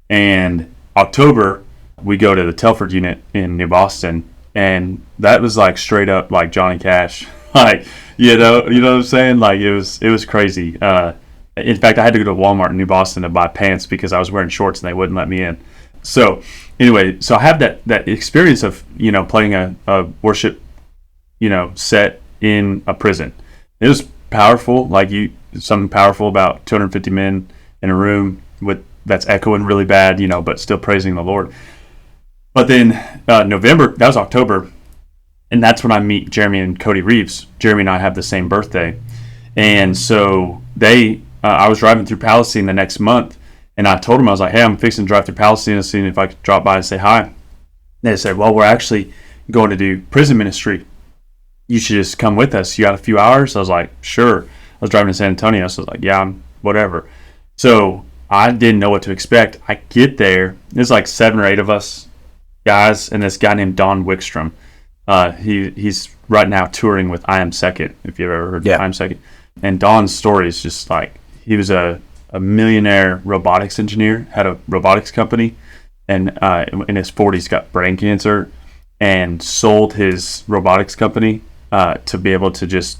And October, we go to the Telford unit in New Boston, and that was like straight up like Johnny Cash. Like, you know what I'm saying? Like it was crazy. In fact, I had to go to Walmart in New Boston to buy pants because I was wearing shorts and they wouldn't let me in. So anyway, so I have that experience of, playing a worship, set in a prison. It was powerful. Like something powerful about 250 men in a room that's echoing really bad, but still praising the Lord. But then November, that was October, and that's when I meet Jeremy and Cody Reeves. Jeremy and I have the same birthday. And so I was driving through Palestine the next month, and I told them, I was like, hey, I'm fixing to drive through Palestine and seeing if I could drop by and say hi. They said, well, we're actually going to do prison ministry. You should just come with us. You got a few hours? I was like, sure. I was driving to San Antonio, so I was like, yeah, whatever. So I didn't know what to expect. I get there. There's like 7 or 8 of us guys, and this guy named Don Wickstrom. He's right now touring with I Am Second, if you've ever heard of I Am Second. And Don's story is just like, he was a millionaire robotics engineer, had a robotics company, and in his 40s got brain cancer and sold his robotics company to be able to just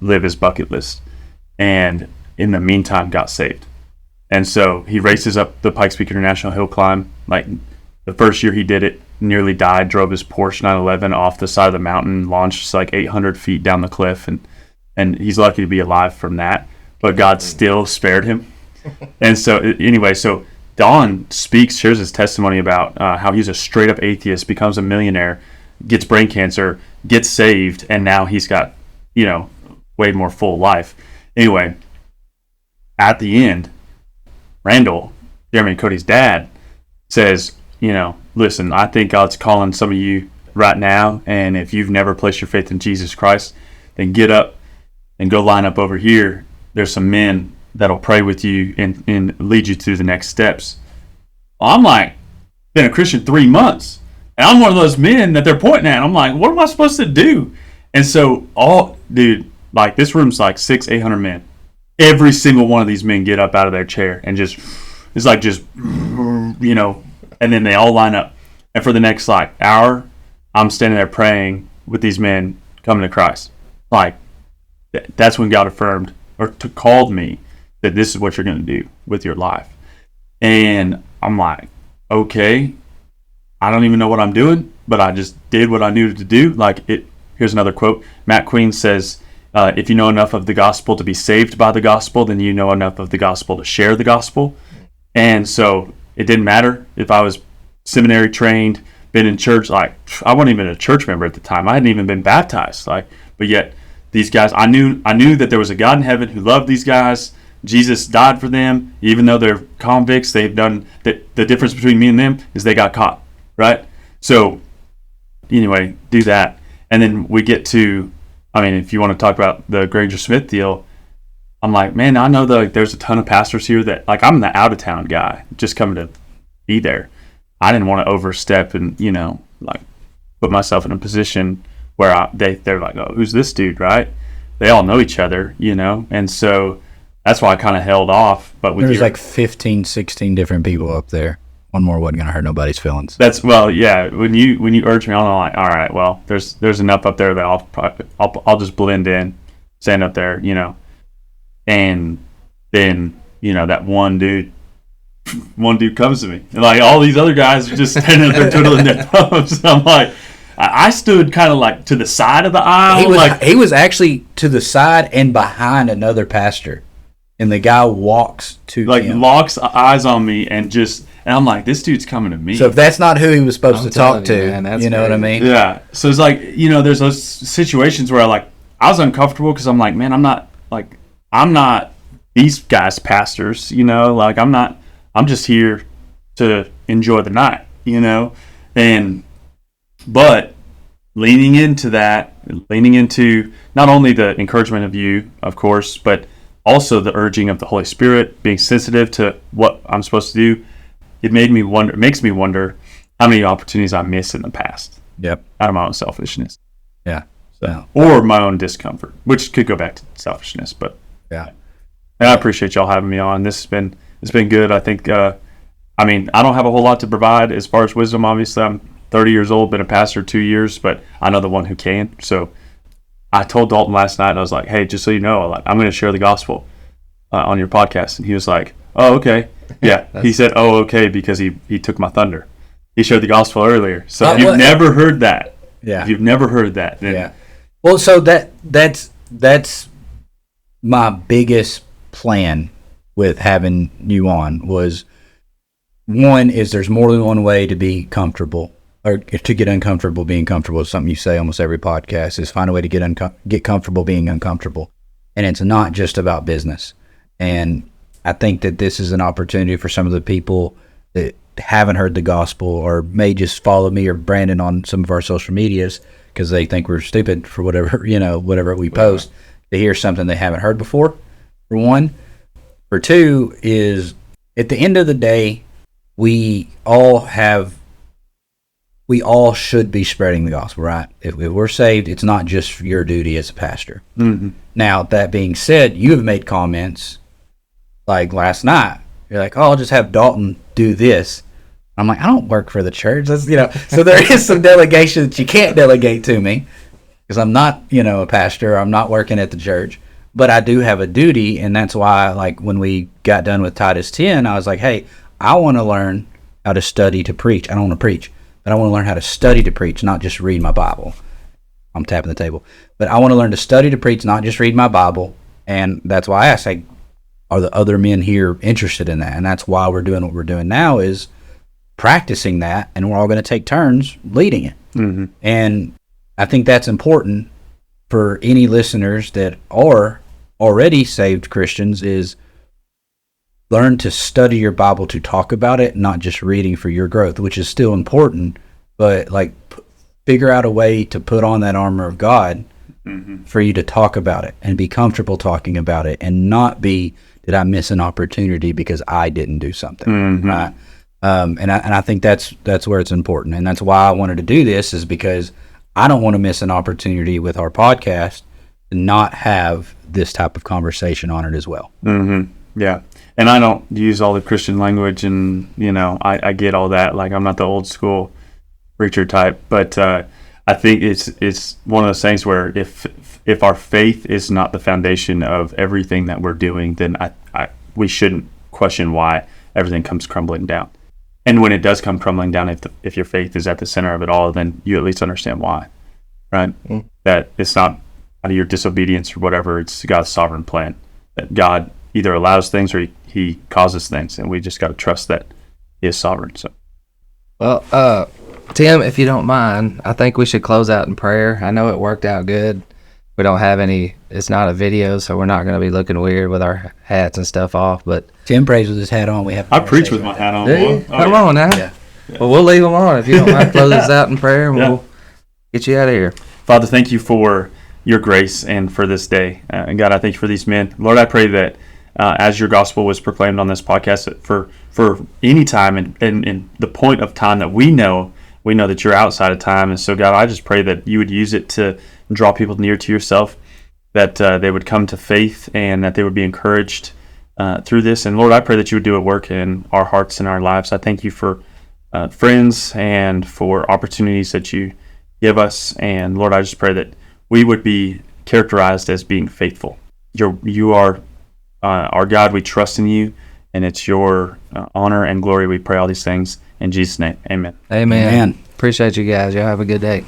live his bucket list. And in the meantime, got saved. And so he races up the Pikes Peak International Hill Climb. Like the first year he did it, nearly died, drove his Porsche 911 off the side of the mountain, launched like 800 feet down the cliff. And he's lucky to be alive from that. But God still spared him. And so anyway, so Don shares his testimony about how he's a straight up atheist, becomes a millionaire, gets brain cancer, gets saved, and now he's got, way more full life. Anyway, at the end, Randall, Jeremy and Cody's dad, says, listen, I think God's calling some of you right now, and if you've never placed your faith in Jesus Christ, then get up and go line up over here. There's some men that'll pray with you and lead you through the next steps. Well, I'm like, been a Christian 3 months, and I'm one of those men that they're pointing at. I'm like, what am I supposed to do? And so like this room's like 600-800 men. Every single one of these men get up out of their chair and it's like and then they all line up. And for the next like hour, I'm standing there praying with these men coming to Christ. Like that's when God affirmed or called me that this is what you're going to do with your life. And I'm like, okay, I don't even know what I'm doing, but I just did what I needed to do. Here's another quote. Matt Queen says, if you know enough of the gospel to be saved by the gospel, then you know enough of the gospel to share the gospel. And so it didn't matter if I was seminary trained, been in church. Like I wasn't even a church member at the time. I hadn't even been baptized. But yet these guys, I knew that there was a God in heaven who loved these guys. Jesus died for them, even though they're convicts. They've done that. The difference between me and them is they got caught, right? So anyway, do that. And then we get to, if you want to talk about the Granger Smith deal, I'm like, man, I know there's a ton of pastors here that I'm the out of town guy just coming to be there. I didn't want to overstep and, put myself in a position where they're like, oh, who's this dude, right? They all know each other, and so that's why I kind of held off. But there's like 15, 16 different people up there. One more wasn't going to hurt nobody's feelings. Yeah. When you urge me on, I'm like, all right, well, there's enough up there that I'll just blend in, stand up there, and then that one dude comes to me, and like all these other guys are just standing there twiddling their thumbs. I'm like, I stood kind of like to the side of the aisle. He was actually to the side and behind another pastor, and the guy walks to him. Locks eyes on me and I'm like, this dude's coming to me. So if that's not who he was supposed to talk to, man, you know what I mean? Yeah. So it's like, there's those situations where I was uncomfortable because I'm like, man, I'm not these guys pastors, I'm just here to enjoy the night, but leaning into not only the encouragement of you, of course, but also the urging of the Holy Spirit, being sensitive to what I'm supposed to do. It makes me wonder how many opportunities I missed in the past. Yep. Out of my own selfishness. Yeah. So, or my own discomfort, which could go back to selfishness, but Yeah. And I appreciate y'all having me on. It's been good. I think, I don't have a whole lot to provide as far as wisdom. Obviously, I'm 30 years old, been a pastor 2 years, but I know the one who can. So I told Dalton last night, I was like, hey, just so you know, I'm going to share the gospel on your podcast. And he was like, oh, okay. Yeah. He said, oh, okay, because he took my thunder. He shared the gospel earlier. So if you've never heard that. Yeah. If you've never heard that. Then yeah. Well, so that's my biggest plan with having you on was, one is there's more than one way to be comfortable or to get uncomfortable being comfortable. Is something you say almost every podcast, is find a way to get comfortable being uncomfortable. And it's not just about business. And I think that this is an opportunity for some of the people that haven't heard the gospel or may just follow me or Brandon on some of our social medias because they think we're stupid for whatever we post, to hear something they haven't heard before, for one. For two is, at the end of the day, we all should be spreading the gospel, right? If we're saved, it's not just your duty as a pastor. Mm-hmm. Now, that being said, you have made comments like last night. You're like, oh, I'll just have Dalton do this. I'm like, I don't work for the church. That's, so there is some delegation that you can't delegate to me because I'm not, a pastor. I'm not working at the church, but I do have a duty. And that's why, like, when we got done with Titus 10, I was like, hey, I want to learn how to study to preach. I don't want to preach, but I want to learn how to study to preach, not just read my Bible. I'm tapping the table. But I want to learn to study to preach, not just read my Bible. And that's why I asked, like, are the other men here interested in that? And that's why we're doing what we're doing now, is practicing that, and we're all going to take turns leading it. Mm-hmm. And I think that's important for any listeners that are already saved Christians, is learn to study your Bible to talk about it, not just reading for your growth, which is still important, but like figure out a way to put on that armor of God for you to talk about it and be comfortable talking about it, and not be, did I miss an opportunity because I didn't do something, right? And I think that's where it's important, and that's why I wanted to do this, is because I don't want to miss an opportunity with our podcast to not have this type of conversation on it as well. Mm-hmm. Yeah. And I don't use all the Christian language, and, I get all that. Like, I'm not the old school preacher type, but I think it's one of those things where if our faith is not the foundation of everything that we're doing, then we shouldn't question why everything comes crumbling down. And when it does come crumbling down, if your faith is at the center of it all, then you at least understand why, right? Mm. That it's not out of your disobedience or whatever. It's God's sovereign plan, that God either allows things or he causes things, and we just got to trust that he is sovereign. So, well, Tim, if you don't mind, I think we should close out in prayer. I know it worked out good. We don't have it's not a video, so we're not going to be looking weird with our hats and stuff off, but Tim prays with his hat on. I preach with my hat on. Come on now. Yeah. Well, we'll leave them on if you don't mind. Close us out in prayer, and we'll get you out of here. Father, thank you for your grace and for this day. And God, I thank you for these men. Lord, I pray that as your gospel was proclaimed on this podcast, that for any time and the point of time that we know that you're outside of time. And so, God, I just pray that you would use it to draw people near to yourself, that they would come to faith, and that they would be encouraged through this. And Lord, I pray that you would do a work in our hearts and our lives. I thank you for friends and for opportunities that you give us. And Lord, I just pray that we would be characterized as being faithful. You are our God. We trust in you, and it's your honor and glory. We pray all these things in Jesus' name. Amen. Amen. Appreciate you guys. Y'all have a good day.